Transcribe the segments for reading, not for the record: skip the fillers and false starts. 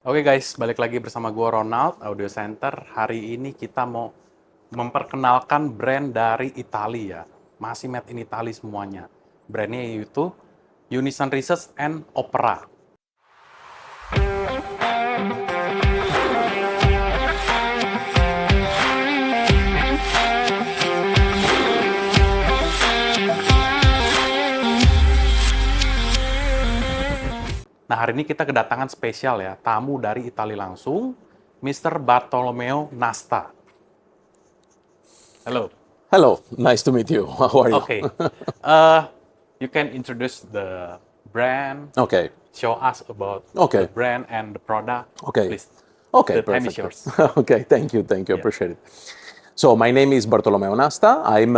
Oke guys, balik lagi bersama gua Ronald, Audio Center. Hari ini kita mau memperkenalkan brand dari Italia. Masih made in Italy semuanya. Brandnya yaitu Unison Research and Opera. Nah, hari ini kita kedatangan spesial ya, tamu dari Italia langsung, Mr. Bartolomeo Nasta. Hello. Hello, nice to meet you. How are you? Okay. You can introduce the brand, Okay. show us about Okay. the brand and the product. Okay. Please. Okay, The time is perfect. yours. Okay, thank you, Yeah. appreciate it. So my name is Bartolomeo Nasta. I'm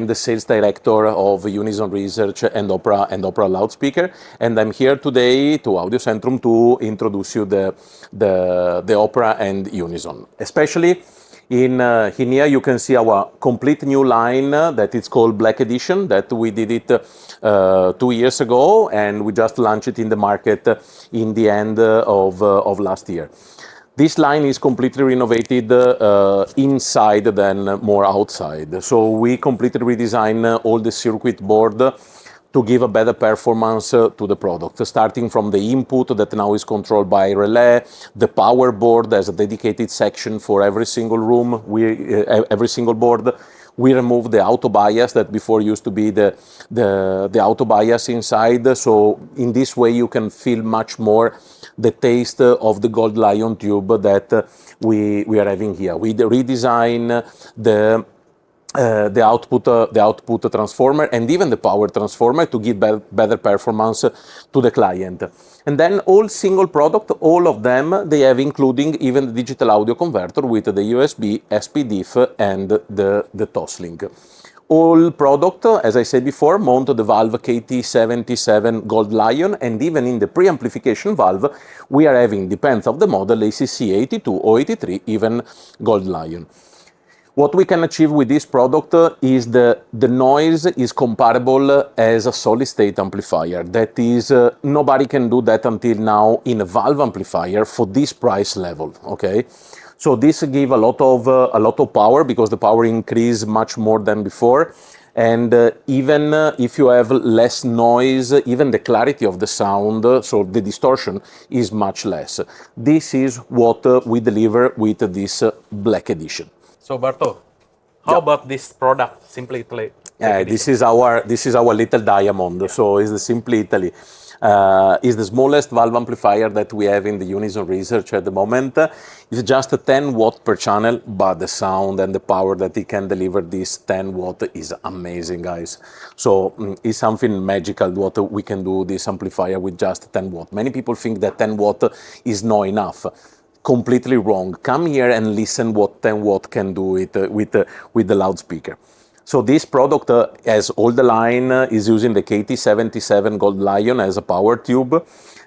the sales director of Unison Research and Opera loudspeaker, and I'm here today to Audio Centrum to introduce you the Opera and Unison. Especially in here you can see our complete new line that it's called Black Edition. That we did it 2 years ago, and we just launched it in the market in the end of last year. This line is completely renovated inside than more outside. So we completely redesign all the circuit board to give a better performance to the product. Starting from the input that now is controlled by relay, the power board has a dedicated section for every single room, every single board. We removed the auto bias that before used to be the auto bias inside. So in this way you can feel much more the taste of the Gold Lion tube that we are having here. We redesign the output transformer and even the power transformer to give better performance to the client. And then all single product, all of them, they have including even the digital audio converter with the USB, SPDIF and the Toslink. All product, as I said before, mount the valve KT77 Gold Lion, and even in the preamplification valve, we are having, depends of the model, ACC 82 or 83, even Gold Lion. What we can achieve with this product is the noise is comparable as a solid state amplifier. That is, nobody can do that until now in a valve amplifier for this price level, okay? So this give a lot of power because the power increase much more than before. And even if you have less noise, even the clarity of the sound, so the distortion is much less. This is what we deliver with this Black Edition. So Barto, how about this product, Simply Italy? This is our little diamond. Yeah. So it's the Simply Italy. Is the smallest valve amplifier that we have in the Unison Research at the moment. It's just a 10 watt per channel, but the sound and the power that it can deliver this 10 watt is amazing, guys. So it's something magical what we can do this amplifier with just 10 watt. Many people think that 10 watt is not enough. Completely wrong. Come here and listen what 10 watt can do with the loudspeaker. So this product, as all the line, is using the KT77 Gold Lion as a power tube.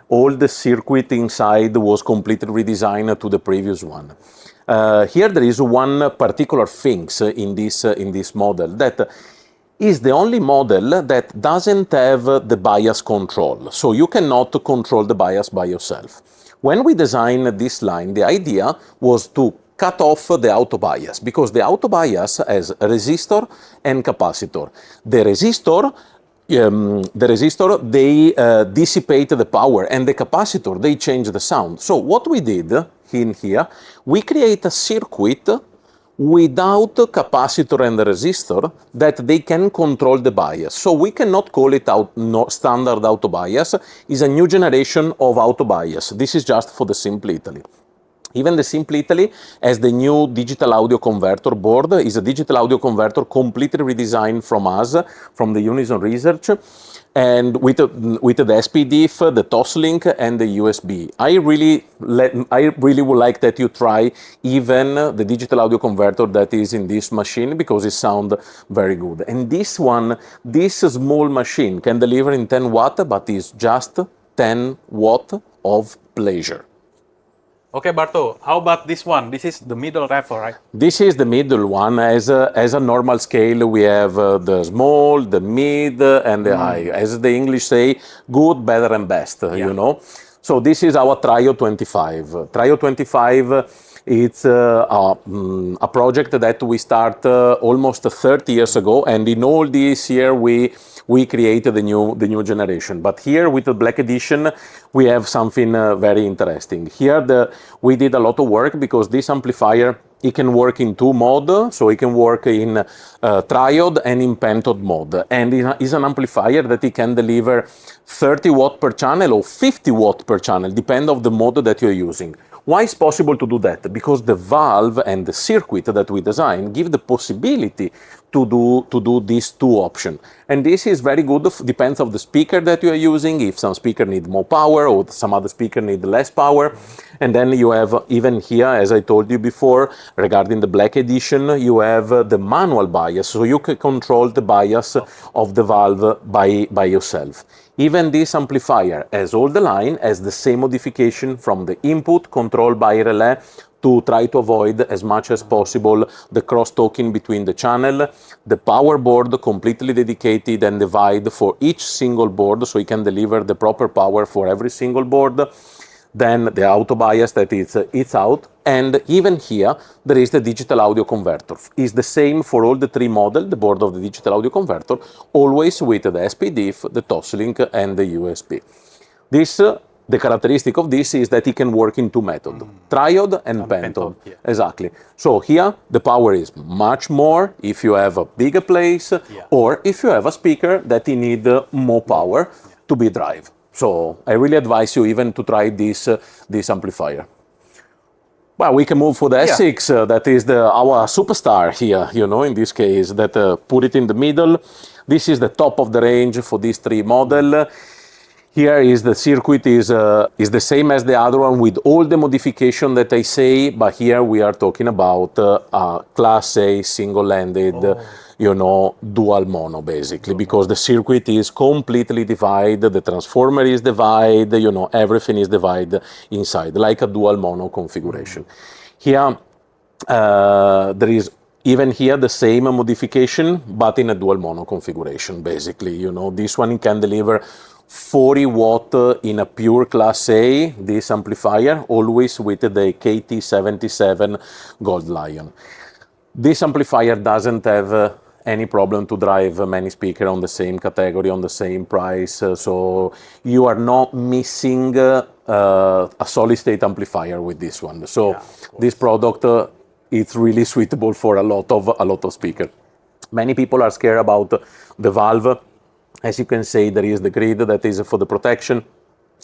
All the circuit inside was completely redesigned to the previous one. Here there is one particular thing in this model that is the only model that doesn't have the bias control. So you cannot control the bias by yourself. When we designed this line, the idea was to cut off the auto bias, because the auto bias has a resistor and capacitor. The resistor, they dissipate the power, and the capacitor, they change the sound. So what we did in here, we create a circuit without capacitor and resistor that they can control the bias. So we cannot call it standard auto bias. It's a new generation of auto bias. This is just for the Simply Italy. Even the Simply Italy has the new digital audio converter board. Is a digital audio converter completely redesigned from us, from the Unison Research, and with the SPDIF, the Toslink, and the USB. I really would like that you try even the digital audio converter that is in this machine, because it sounds very good. And this small machine can deliver in 10 watt, but is just 10 watt of pleasure. Okay, Barto, how about this one? This is the middle raffle, right? This is the middle one. As a normal scale, we have the small, the mid, and the high. As the English say, good, better, and best, you know. So this is our Trio 25. Trio 25, it's a project that we start almost 30 years ago, and in all this year we created the new generation. But here with the Black Edition, we have something very interesting. Here we did a lot of work because this amplifier, it can work in two modes, so it can work in triode and in pentode mode. And it is an amplifier that it can deliver 30 watt per channel or 50 watt per channel, depending on the mode that you're using. Why is possible to do that? Because the valve and the circuit that we design give the possibility to do these two options. And this is very good, depends on the speaker that you are using, if some speaker need more power or some other speaker need less power. And then you have, even here, as I told you before, regarding the Black Edition, you have the manual bias, so you can control the bias of the valve by yourself. Even this amplifier, as all the line, has the same modification from the input controlled by relay to try to avoid as much as possible the cross-talking between the channel, the power board completely dedicated and divided for each single board, so it can deliver the proper power for every single board. Then the auto bias that it's out, and even here there is the digital audio converter. It's the same for all the three models, the board of the digital audio converter, always with the SPDIF, the Toslink, and the USB. The characteristic of this is that it can work in two methods, triode and pentode. Yeah. Exactly. So here the power is much more if you have a bigger place, or if you have a speaker that you need more power to be drive. So I really advise you even to try this amplifier. Well, we can move for the S6, that is our superstar here, in this case, that put it in the middle. This is the top of the range for these three models. Here is the circuit is the same as the other one with all the modification that I say, but here we are talking about Class A single-ended, dual mono basically, because the circuit is completely divided, the transformer is divided, everything is divided inside, like a dual mono configuration. Here, there is even here the same modification, but in a dual mono configuration, basically. This one can deliver 40 watt in a pure Class A, this amplifier, always with the KT77 Gold Lion. This amplifier doesn't have any problem to drive many speakers on the same category, on the same price, so you are not missing a solid state amplifier with this one. So this product it's really suitable for a lot of speakers. Many people are scared about the valve. As you can see, there is the grid that is for the protection.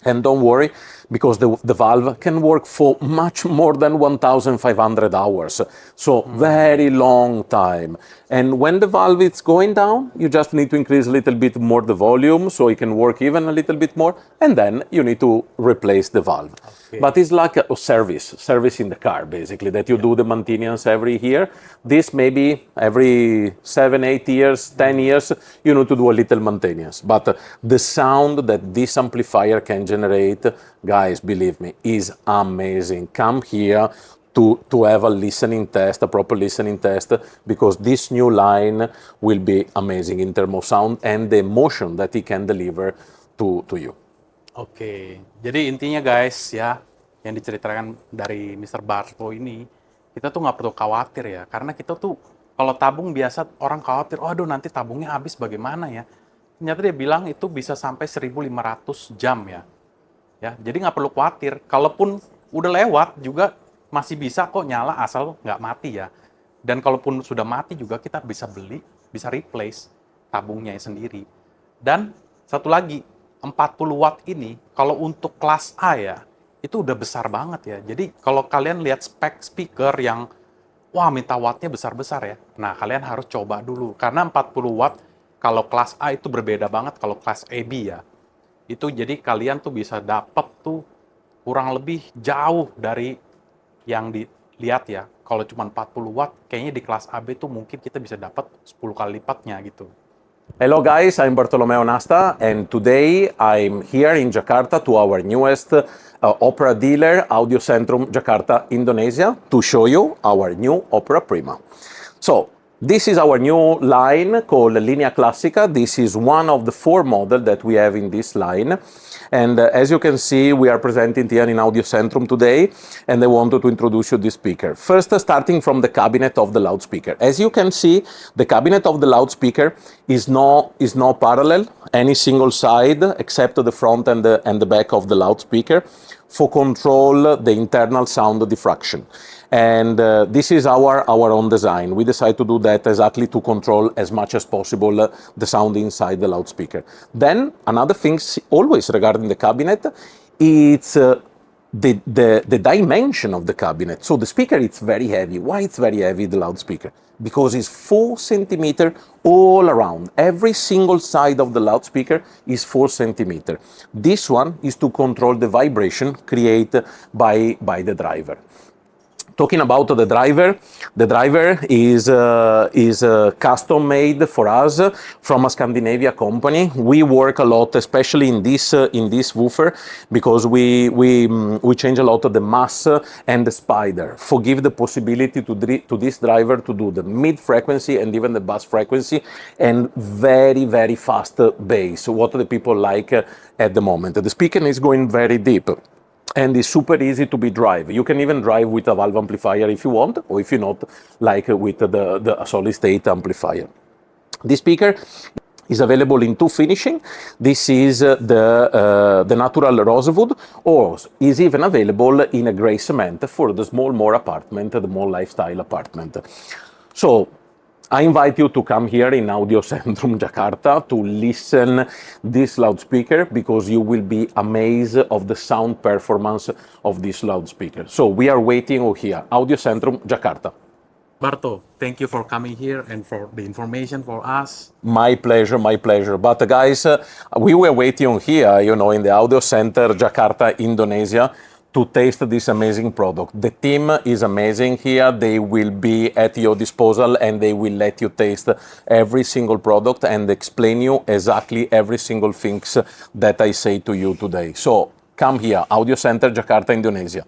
And don't worry, because the valve can work for much more than 1,500 hours. So very long time. And when the valve is going down, you just need to increase a little bit more the volume so it can work even a little bit more. And then you need to replace the valve. Okay. But it's like a service in the car, basically, that you do the maintenance every year. This maybe every 7, 8 years, 10 years, you need to do a little maintenance. But the sound that this amplifier can generate, guys, believe me, is amazing. Come here to have a listening test, a proper listening test, because this new line will be amazing in terms of sound and the emotion that it can deliver to you. Oke, jadi intinya guys ya, yang diceritakan dari Mr. Barto ini, kita tuh nggak perlu khawatir ya, karena kita tuh kalau tabung biasa orang khawatir, waduh nanti tabungnya habis bagaimana ya. Ternyata dia bilang itu bisa sampai 1.500 jam ya. Ya, jadi nggak perlu khawatir. Kalaupun udah lewat juga masih bisa kok nyala asal nggak mati ya. Dan kalaupun sudah mati juga kita bisa beli, bisa replace tabungnya sendiri. Dan satu lagi, 40 watt ini kalau untuk kelas A ya, itu udah besar banget ya. Jadi kalau kalian lihat spek speaker yang wah minta wattnya besar-besar ya. Nah, kalian harus coba dulu karena 40 watt kalau kelas A itu berbeda banget kalau kelas AB ya. Itu jadi kalian tuh bisa dapat tuh kurang lebih jauh dari yang dilihat ya. Kalau cuma 40 watt, kayaknya di kelas AB tuh mungkin kita bisa dapat 10 kali lipatnya gitu. Hello guys, I'm Bartolomeo Nasta, and today I'm here in Jakarta to our newest opera dealer, Audio Centrum Jakarta, Indonesia, to show you our new Opera Prima. So, this is our new line called Linea Classica. This is one of the 4 models that we have in this line. And as you can see, we are presenting here in Audio Centrum today, and I wanted to introduce you this speaker. First, starting from the cabinet of the loudspeaker. As you can see, the cabinet of the loudspeaker is no parallel, any single side, except the front and the back of the loudspeaker, for control the internal sound diffraction. And this is our own design. We decided to do that exactly to control as much as possible the sound inside the loudspeaker. Then another thing always regarding the cabinet, it's the dimension of the cabinet. So the speaker, it's very heavy. Why it's very heavy, the loudspeaker? Because it's 4 centimeters all around. Every single side of the loudspeaker is 4 centimeters. This one is to control the vibration created by the driver. Talking about the driver is custom made for us from a Scandinavia company. We work a lot, especially in this woofer, because we change a lot of the mass and the spider, for give the possibility to this driver to do the mid frequency and even the bass frequency, and very, very fast bass, what the people like at the moment. The speaker is going very deep, and it's super easy to be drive. You can even drive with a valve amplifier if you want, or if you not, like with the solid state amplifier. This speaker is available in 2 finishing. This is the natural rosewood, or is even available in a gray cement for the more apartment, the more lifestyle apartment. So I invite you to come here in Audio Centrum Jakarta to listen this loudspeaker, because you will be amazed of the sound performance of this loudspeaker. So we are waiting here, Audio Centrum Jakarta. Barto, thank you for coming here and for the information for us. My pleasure, my pleasure. But guys, we were waiting here, in the Audio Center Jakarta, Indonesia, to taste this amazing product. The team is amazing here. They will be at your disposal, and they will let you taste every single product and explain you exactly every single things that I say to you today. So come here, Audio Center Jakarta, Indonesia.